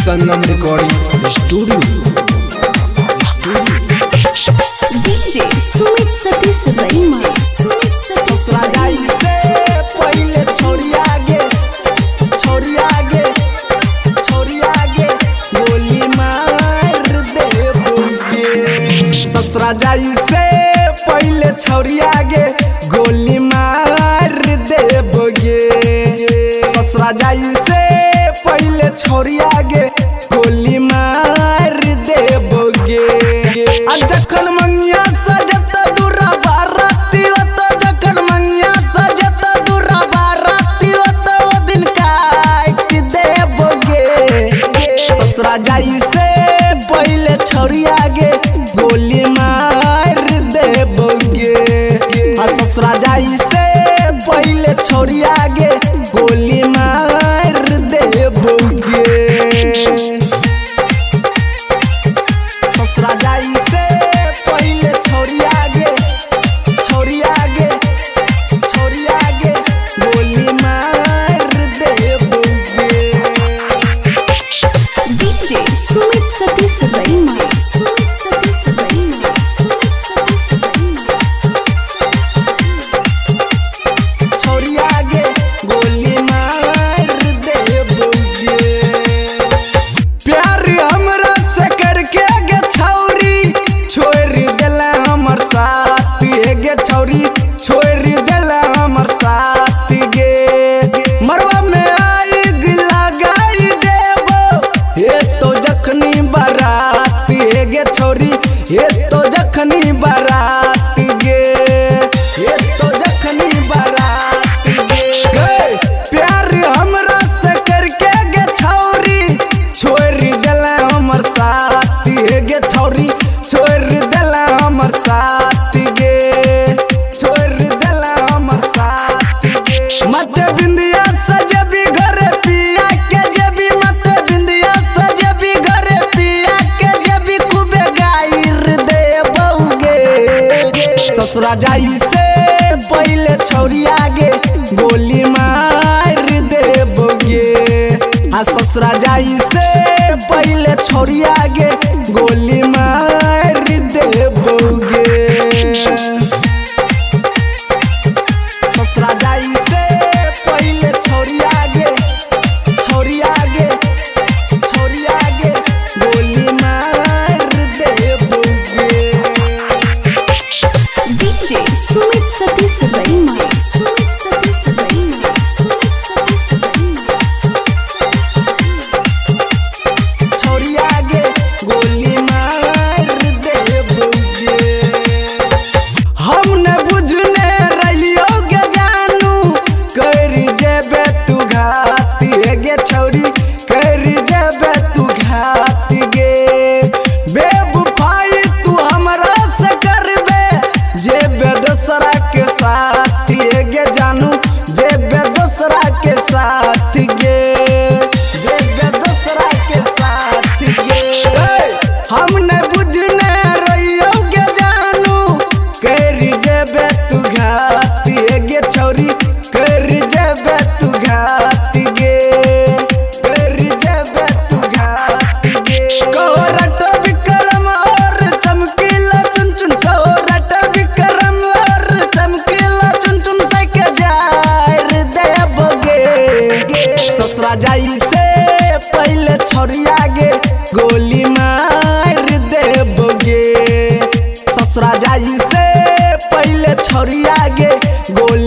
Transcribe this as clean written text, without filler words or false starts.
संगम recording studio. DJ Sumit Satish Raima. ससुरा जाई से पहले छोड़ी आगे गोली मार देबोगे। ससुरा जाई से पहले छोड़ी आगे गोली मार देबोगे। ससुरा जाई से पहले छोड़ी आगे गोली मार देबोगे। जखन मंगिया सजत दूरा बाराती तो जखन मंगिया सजत दूरा बाराती तो वो दिन काट देबोगे। ससुरा जाई से पहले छोड़ी आगे गोली मार देबोगे। ससुरा जाई से पहले छोड़ी आगे गोली मार देबोगे। ससुरा जाई से पहले छोड़ी आगे गोली मार देबोगे। डीजे सुमित सतीश रईमा। छोड़ी आगे गोली मार देबोगे। प्यार हमरा से करके गे छौरी छोड़ देला हमर साथ गे छौरी छोड़ देला हमर साथ गे। मरवा में आग लगाई देबो हे तो जखनी बारात गे छौरी हे तो जखनी बारात गे हे तो जखनी बारात गे। प्यार हमरा से करके गे छौरी छोड़ देला हमर साथ गे छौरी छोड़ देला हमर साथ गे छोड़ देला हमर साथ गे। मत बिंदिया सजबी घर पिया के जबी मत बिंदिया सजबी घर पिया के जबी खूबे गायर देबोगे। ससुरा जाई से पहले छोड़ी आगे गोली मार देबोगे। ससुरा जाई से पहले छोड़ी आगे गोली मार देबोगे। ससुरा जाई से पहले छोड़ी आगे गोली मार देबोगे। डीजे सुमित सतीश रईमा। छोड़ी आगे गोली मार देबोगे। हम न बुझने रहियो गे जानू कर जेबे तू घाती गे छौरी कर जेबे तू घाती गे। बेवफाई तू हमरा से करबे जेबे दूसरा के साथ गे जानू जेबे दूसरा के साथ गे जेबे दूसरा के साथ गे। हम न बुझने रहियो गे जानू कर जेबे तू घाती गे छौरी कर जेबे तू घाती गे कर जेबे तू घाती गे। कोरट विक्रम और चमकीला चुन कोरट विक्रम और चमकीला चुन से के जार देबोगे। ससुरा जाई से पहले छोड़ी आगे गोली मार देबोगे। ससुरा जाई से पहले छोड़ी आगे गोली